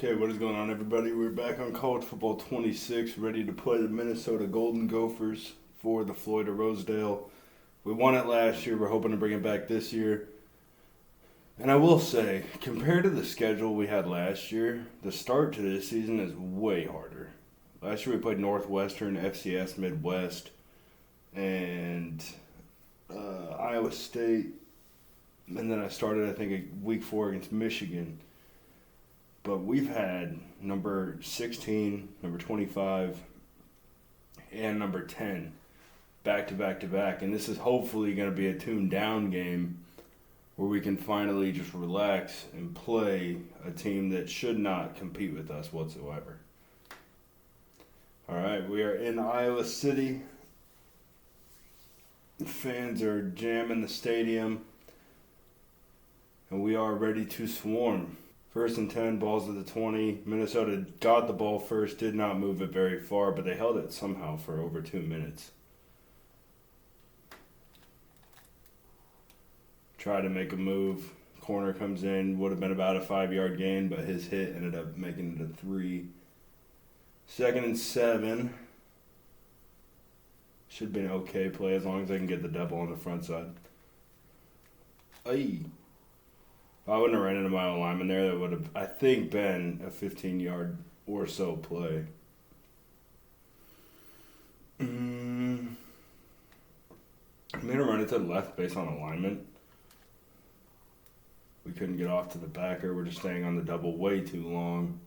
Okay, what is going on, everybody? We're back on College Football 26, ready to play the Minnesota Golden Gophers for the Floyd of Rosedale. We won it last year. We're hoping to bring it back this year. And I will say, compared to the schedule we had last year, the start to this season is way harder. Last year we played Northwestern, FCS, Midwest, and Iowa State. And then I started, I think, week 4 against Michigan. But we've had number 16, number 25, and number 10 back to back to back. And this is hopefully going to be a tuned down game where we can finally just relax and play a team that should not compete with us whatsoever. All right, we are in Iowa City. Fans are jamming the stadium, and we are ready to swarm. 1st and 10, balls at the 20. Minnesota got the ball first, did not move it very far, but they held it somehow for over 2 minutes. Tried to make a move. Corner comes in, would have been about a 5-yard gain, but his hit ended up making it a 3. 2nd and 7. Should be an okay play as long as I can get the double on the front side. Aye. If I wouldn't have ran into my own lineman there, that would have, I think, been a 15-yard or so play. I made him run it to the left based on alignment. We couldn't get off to the backer. We're just staying on the double way too long.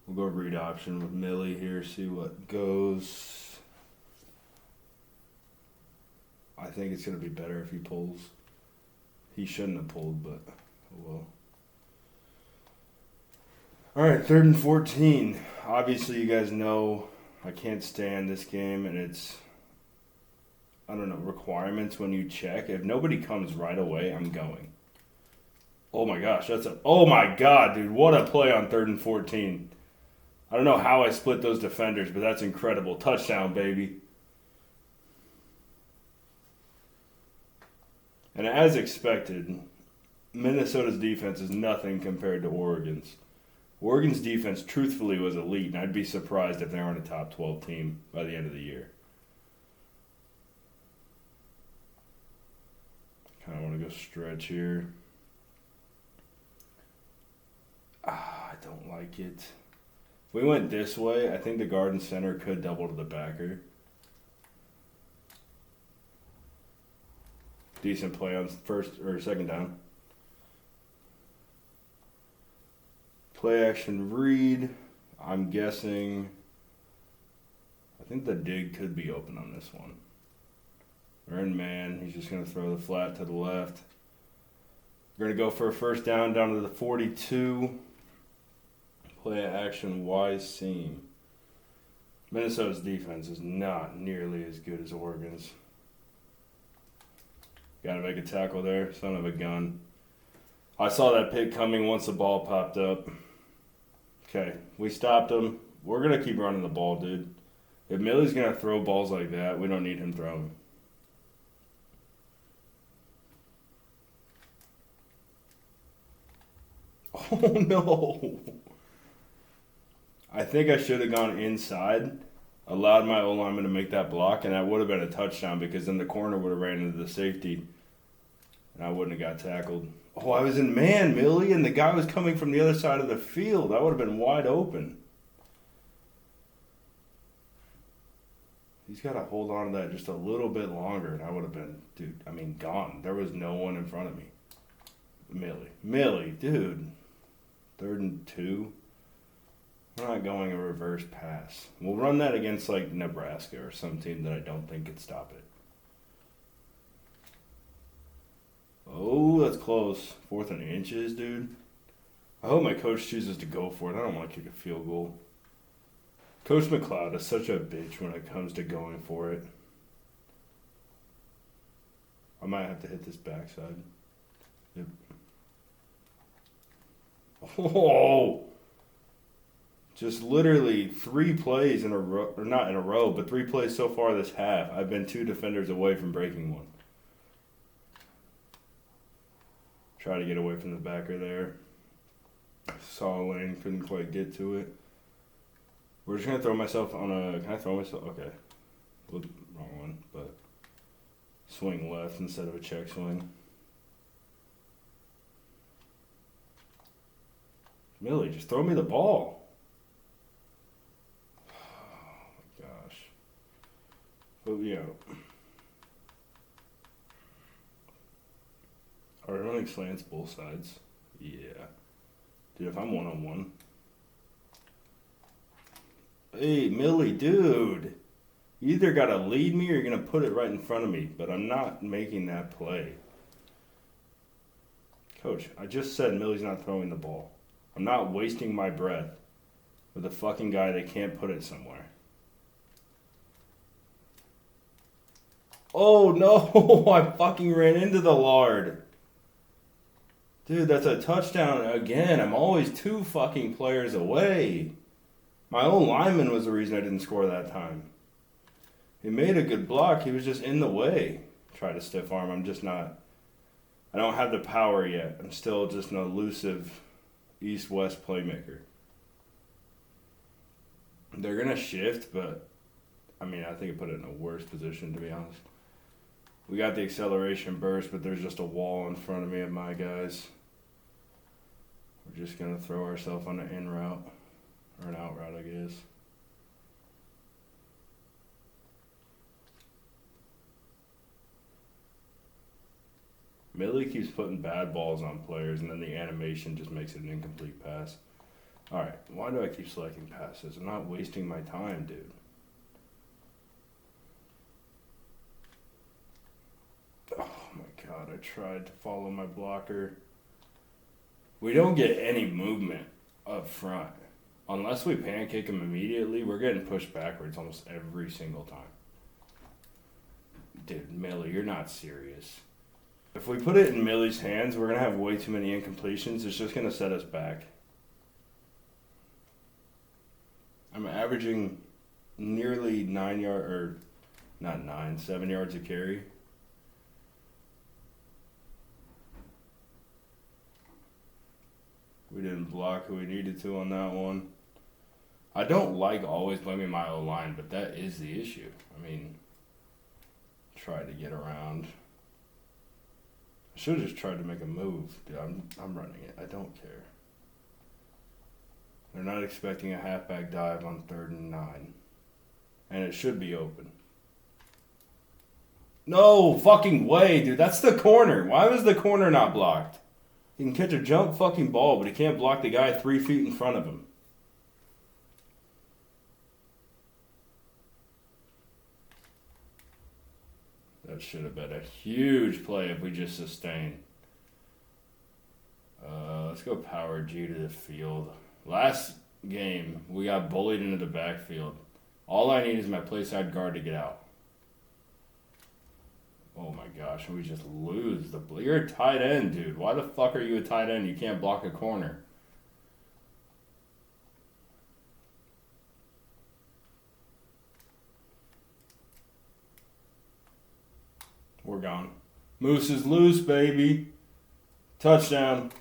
We'll go read option with Millie here, see what goes. I think it's going to be better if he pulls. He shouldn't have pulled, but oh well. All right, 3rd and 14. Obviously, you guys know I can't stand this game, and it's, I don't know, requirements when you check. If nobody comes right away, I'm going. Oh my gosh, oh my god, dude, what a play on 3rd and 14. I don't know how I split those defenders, but that's incredible. Touchdown, baby. And as expected, Minnesota's defense is nothing compared to Oregon's. Oregon's defense, truthfully, was elite, and I'd be surprised if they weren't a top 12 team by the end of the year. Kind of want to go stretch here. I don't like it. If we went this way, I think the guard and center could double to the backer. Decent play on 1st or 2nd down. Play action read. I'm guessing. I think the dig could be open on this one. We're in man. He's just going to throw the flat to the left. We're going to go for a 1st down to the 42. Play action wise seam. Minnesota's defense is not nearly as good as Oregon's. Got to make a tackle there. Son of a gun. I saw that pick coming once the ball popped up. Okay, we stopped him. We're going to keep running the ball, dude. If Millie's going to throw balls like that, we don't need him throwing. Oh, no. I think I should have gone inside, allowed my O-lineman to make that block, and that would have been a touchdown because then the corner would have ran into the safety. And I wouldn't have got tackled. Oh, I was in man, Millie, and the guy was coming from the other side of the field. I would have been wide open. He's got to hold on to that just a little bit longer, and I would have been, gone. There was no one in front of me. Millie, dude. 3rd and 2. We're not going a reverse pass. We'll run that against, Nebraska or some team that I don't think could stop it. Oh, that's close. 4th and inches, dude. I hope my coach chooses to go for it. I don't want to kick a field goal. Coach McLeod is such a bitch when it comes to going for it. I might have to hit this backside. Yep. Oh! Just literally 3 plays in a row, or not in a row, but 3 plays so far this half. I've been 2 defenders away from breaking one. Try to get away from the backer there. Saw a lane, couldn't quite get to it. We're just gonna throw myself on a. Can I throw myself? Okay. Well, wrong one, but swing left instead of a check swing. Millie, just throw me the ball. Oh my gosh. But yeah. Are running slants both sides? Yeah. Dude, if I'm one-on-one. Hey, Millie, dude. You either gotta lead me or you're gonna put it right in front of me, but I'm not making that play. Coach, I just said Millie's not throwing the ball. I'm not wasting my breath with a fucking guy that can't put it somewhere. Oh no, I fucking ran into the lard. Dude, that's a touchdown again. I'm always 2 fucking players away. My own lineman was the reason I didn't score that time. He made a good block. He was just in the way. Try to stiff arm. I'm just not. I don't have the power yet. I'm still just an elusive east-west playmaker. They're going to shift, but I mean, I think it put it in a worse position, to be honest. We got the acceleration burst, but there's just a wall in front of me of my guys. We're just going to throw ourselves on an in route, or an out route, I guess. Millie keeps putting bad balls on players, and then the animation just makes it an incomplete pass. Alright, why do I keep selecting passes? I'm not wasting my time, dude. Oh my god, I tried to follow my blocker. We don't get any movement up front. Unless we pancake them immediately, we're getting pushed backwards almost every single time. Dude, Millie, you're not serious. If we put it in Millie's hands, we're going to have way too many incompletions. It's just going to set us back. I'm averaging nearly 7 yards a carry. We didn't block who we needed to on that one. I don't like always blaming my O-line, but that is the issue. I mean, try to get around. I should have just tried to make a move. Dude, I'm running it. I don't care. They're not expecting a halfback dive on 3rd and 9. And it should be open. No fucking way, dude. That's the corner. Why was the corner not blocked? He can catch a jump fucking ball, but he can't block the guy 3 feet in front of him. That should have been a huge play if we just sustained. Let's go power G to the field. Last game, we got bullied into the backfield. All I need is my play side guard to get out. Oh my gosh, we just lose the... You're a tight end, dude. Why the fuck are you a tight end? You can't block a corner. We're gone. Moose is loose, baby. Touchdown.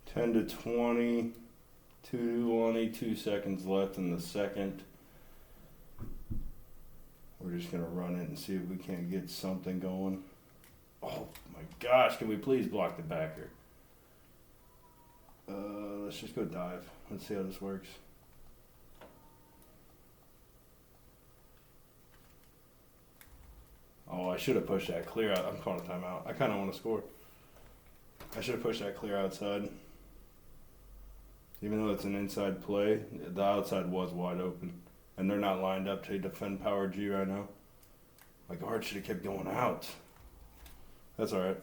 10 to 20. 2 seconds left in the second. We're just going to run it and see if we can't get something going. Oh my gosh, can we please block the backer? Let's just go dive. Let's see how this works. Oh, I should have pushed that clear out. I'm calling a timeout. I kind of want to score. I should have pushed that clear outside. Even though it's an inside play, the outside was wide open. And they're not lined up to defend power G right now. My guard should have kept going out. That's all right.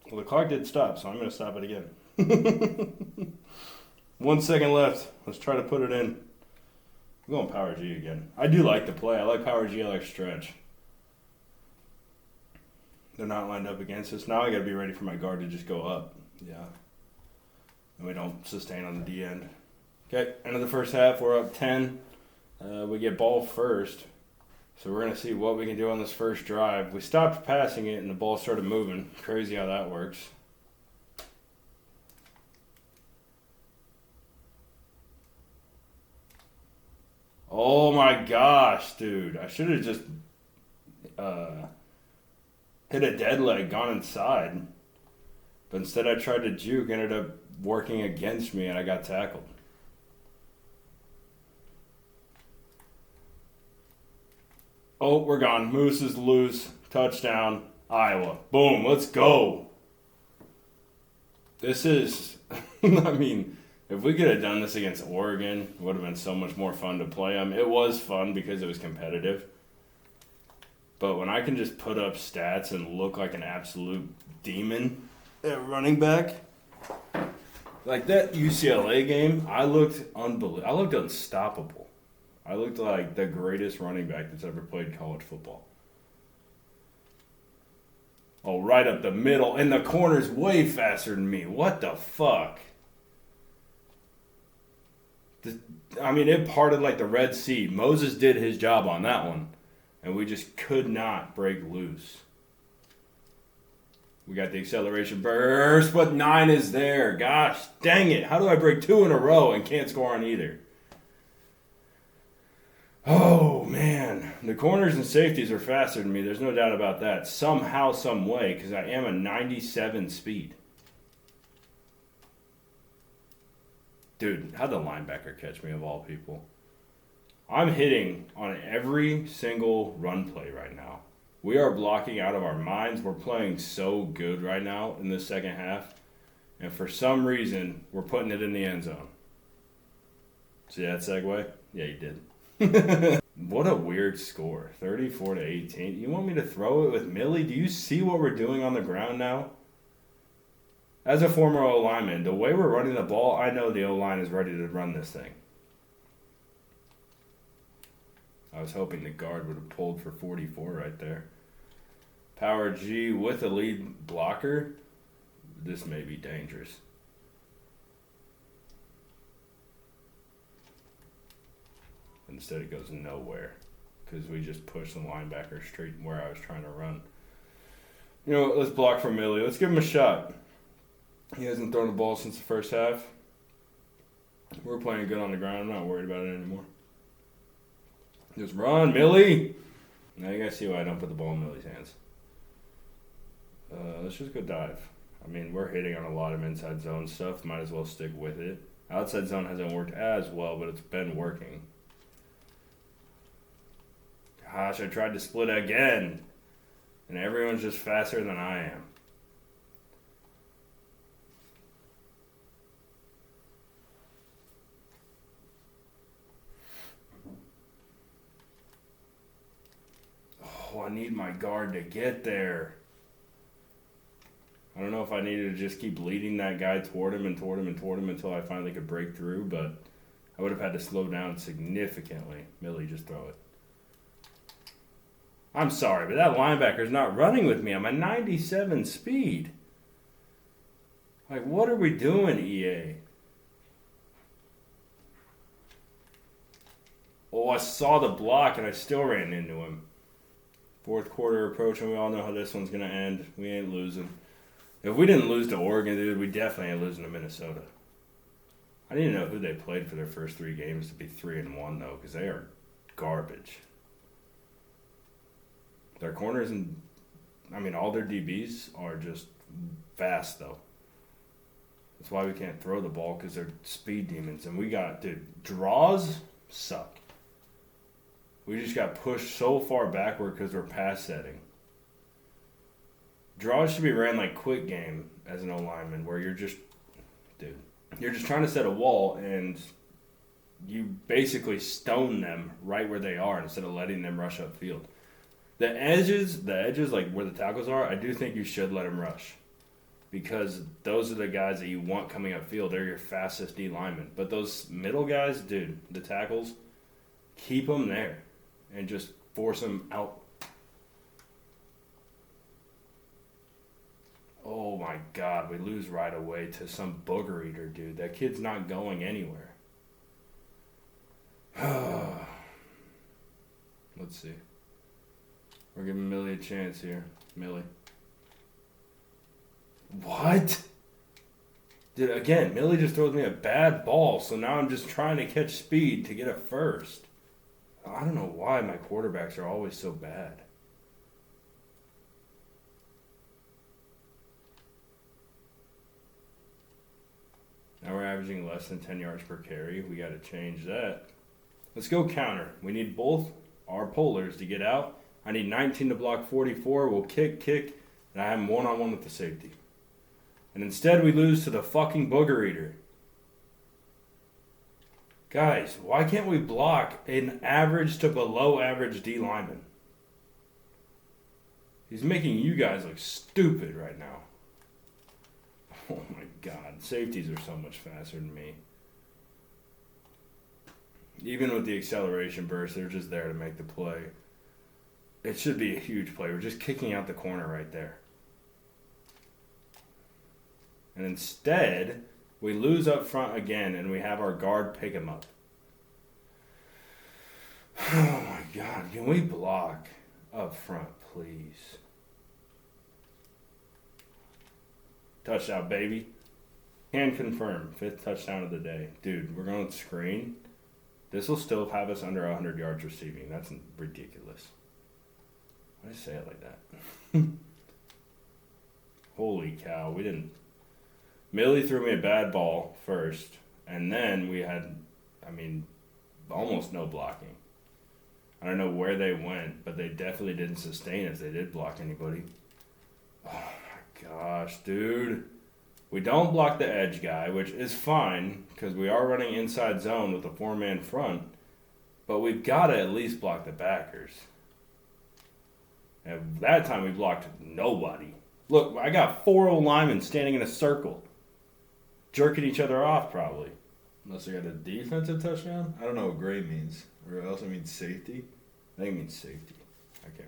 Well, the clock did stop, so I'm going to stop it again. 1 second left. Let's try to put it in. I'm going power G again. I do like the play. I like power G. I like stretch. They're not lined up against us. Now I got to be ready for my guard to just go up. Yeah. And we don't sustain on the D end. Okay, end of the first half. We're up 10. We get ball first. So we're going to see what we can do on this first drive. We stopped passing it and the ball started moving. Crazy how that works. Oh my gosh, dude. I should have just uh, hit a dead leg, gone inside. But instead I tried to juke, ended up working against me, and I got tackled. Oh, we're gone. Moose is loose. Touchdown. Iowa. Boom. Let's go. This is, I mean, if we could have done this against Oregon, it would have been so much more fun to play them. It was fun because it was competitive. But when I can just put up stats and look like an absolute demon at running back, like that UCLA game, I looked unbelievable. I looked unstoppable. I looked like the greatest running back that's ever played college football. Oh, right up the middle, and the corner's way faster than me. What the fuck? I mean, it parted like the Red Sea. Moses did his job on that one, and we just could not break loose. We got the acceleration burst, but 9 is there. Gosh, dang it. How do I break 2 in a row and can't score on either? Oh, man. The corners and safeties are faster than me. There's no doubt about that. Somehow, some way, because I am a 97 speed. Dude, how'd the linebacker catch me of all people? I'm hitting on every single run play right now. We are blocking out of our minds. We're playing so good right now in this second half. And for some reason, we're putting it in the end zone. See that segue? Yeah, you did. What a weird score. 34-18. You want me to throw it with Millie? Do you see what we're doing on the ground now? As a former O-lineman, the way we're running the ball, I know the O-line is ready to run this thing. I was hoping the guard would have pulled for 44 right there. Power G with a lead blocker. This may be dangerous. Instead it goes nowhere because we just pushed the linebacker straight where I was trying to run. You know what, let's block from Millie. Let's give him a shot. He hasn't thrown the ball since the first half. We're playing good on the ground. I'm not worried about it anymore. Just run, Millie! Now you guys see why I don't put the ball in Millie's hands. Let's just go dive. I mean, we're hitting on a lot of inside zone stuff. Might as well stick with it. Outside zone hasn't worked as well, but it's been working. Gosh, I tried to split again. And everyone's just faster than I am. Oh, I need my guard to get there. I don't know if I needed to just keep leading that guy toward him and toward him and toward him until I finally could break through, but I would have had to slow down significantly. Millie, just throw it. I'm sorry, but that linebacker's not running with me. I'm a 97 speed. Like, what are we doing, EA? Oh, I saw the block and I still ran into him. Fourth quarter approaching. We all know how this one's going to end. We ain't losing. If we didn't lose to Oregon, dude, we definitely ain't losing to Minnesota. I didn't know who they played for their first 3 games to be 3-1, though, because they are garbage. Their corners and, I mean, all their DBs are just fast, though. That's why we can't throw the ball, because they're speed demons. And we got, dude, draws suck. We just got pushed so far backward because we're pass setting. Draws should be ran like quick game as an O-lineman, where you're just, dude, you're just trying to set a wall and you basically stone them right where they are instead of letting them rush upfield. The edges, like where the tackles are, I do think you should let them rush. Because those are the guys that you want coming upfield. They're your fastest D linemen. But those middle guys, dude, the tackles, keep them there. And just force them out. Oh my God, we lose right away to some booger eater, dude. That kid's not going anywhere. Let's see. We're giving Millie a chance here. Millie. What? Dude, again, Millie just throws me a bad ball, so now I'm just trying to catch speed to get a first. I don't know why my quarterbacks are always so bad. Now we're averaging less than 10 yards per carry. We got to change that. Let's go counter. We need both our pullers to get out. I need 19 to block 44. We'll kick, and I have him one-on-one with the safety. And instead we lose to the fucking booger eater. Guys, why can't we block an average to below average D lineman? He's making you guys look stupid right now. Oh my god, safeties are so much faster than me. Even with the acceleration burst, they're just there to make the play. It should be a huge play. We're just kicking out the corner right there. And instead, we lose up front again, and we have our guard pick him up. Oh my god, can we block up front, please? Touchdown, baby. Can confirm. 5th touchdown of the day. Dude, we're going to screen. This will still have us under 100 yards receiving. That's ridiculous. Why did I say it like that? Holy cow. We didn't. Millie threw me a bad ball first. And then we had, almost no blocking. I don't know where they went, but they definitely didn't sustain if they did block anybody. Oh my gosh, dude. We don't block the edge guy, which is fine because we are running inside zone with a 4-man front, but we've got to at least block the backers. And that time we blocked nobody. Look, I got 4 old linemen standing in a circle, jerking each other off probably. Unless they got a defensive touchdown? I don't know what gray means. Or else it means safety. I think it means safety. I can't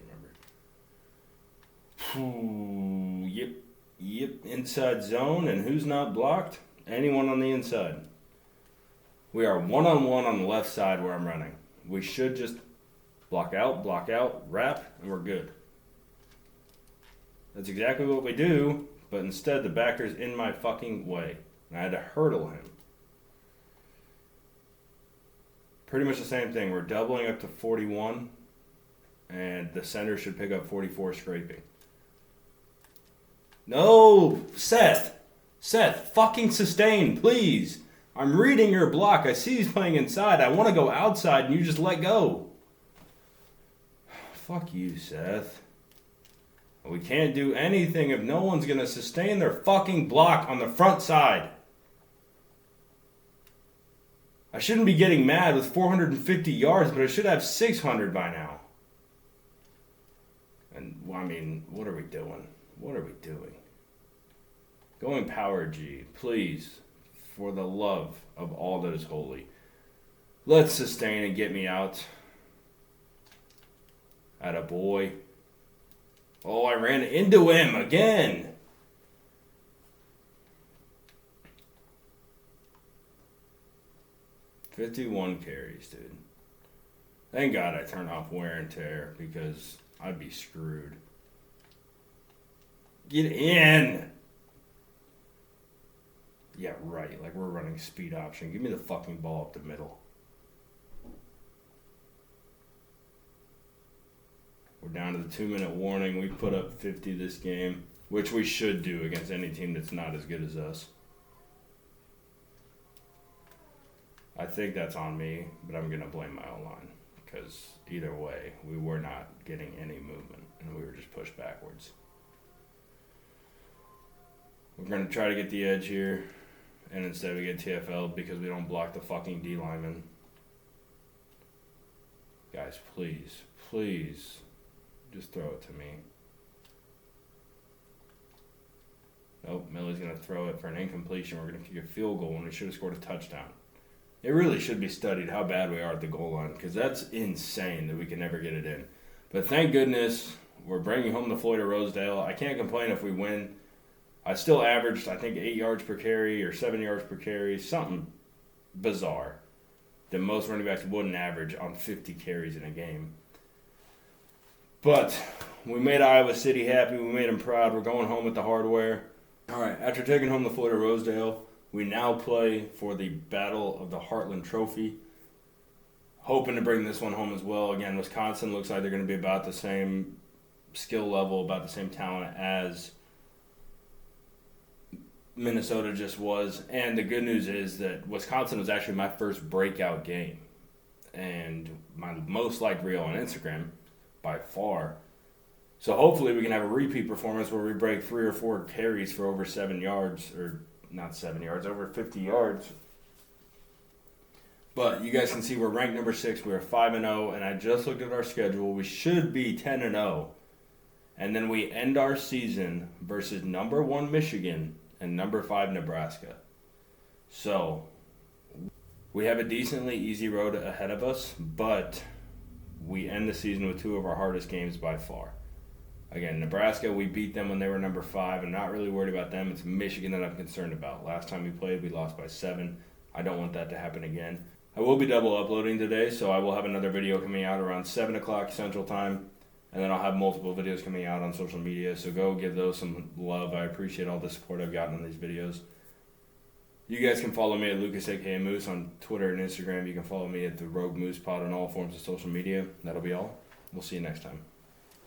remember. Yep, inside zone, and who's not blocked? Anyone on the inside. We are one-on-one on the left side where I'm running. We should just block out, wrap, and we're good. That's exactly what we do, but instead the backer's in my fucking way, and I had to hurdle him. Pretty much the same thing. We're doubling up to 41, and the center should pick up 44 scraping. No, Seth, fucking sustain, please. I'm reading your block. I see he's playing inside. I want to go outside, and you just let go. Fuck you, Seth. We can't do anything if no one's going to sustain their fucking block on the front side. I shouldn't be getting mad with 450 yards, but I should have 600 by now. And, what are we doing? What are we doing? Going power G, please, for the love of all that is holy. Let's sustain and get me out. Attaboy. Oh, I ran into him again. $51 carries, dude. Thank God I turned off wear and tear because I'd be screwed. Get in! Yeah, right. Like we're running speed option. Give me the fucking ball up the middle. We're down to the 2-minute warning. We put up 50 this game, which we should do against any team that's not as good as us. I think that's on me, but I'm going to blame my O-line because either way, we were not getting any movement and we were just pushed backwards. We're going to try to get the edge here, and instead we get TFL because we don't block the fucking D lineman. Guys, please, just throw it to me. Nope, Millie's going to throw it for an incompletion. We're going to kick a field goal when we should have scored a touchdown. It really should be studied how bad we are at the goal line because that's insane that we can never get it in. But thank goodness we're bringing home the Floyd of Rosedale. I can't complain if we win. I still averaged, I think, 8 yards per carry or 7 yards per carry, something bizarre that most running backs wouldn't average on 50 carries in a game. But we made Iowa City happy. We made them proud. We're going home with the hardware. All right, after taking home the Floyd of Rosedale, we now play for the Battle of the Heartland Trophy. hoping to bring this one home as well. Again, Wisconsin looks like they're going to be about the same skill level, about the same talent as Minnesota just was. And the good news is that Wisconsin was actually my first breakout game and my most liked reel on Instagram by far. So hopefully we can have a repeat performance where we break 3 or 4 carries for over 7 yards, or not 7 yards, over 50 yards. But you guys can see we're ranked number 6. We're 5-0, and I just looked at our schedule. We should be 10-0. And then we end our season versus number 1 Michigan and number 5 Nebraska. So we have a decently easy road ahead of us, but we end the season with 2 of our hardest games by far. Again, Nebraska, we beat them when they were number 5. I'm not really worried about them. It's Michigan that I'm concerned about. Last time we played, we lost by 7. I don't want that to happen again. I will be double uploading today, so I will have another video coming out around 7 o'clock Central Time. And then I'll have multiple videos coming out on social media, so go give those some love. I appreciate all the support I've gotten on these videos. You guys can follow me at Lucas aka Moose on Twitter and Instagram. You can follow me at the Rogue Moose Pod on all forms of social media. That'll be all. We'll see you next time.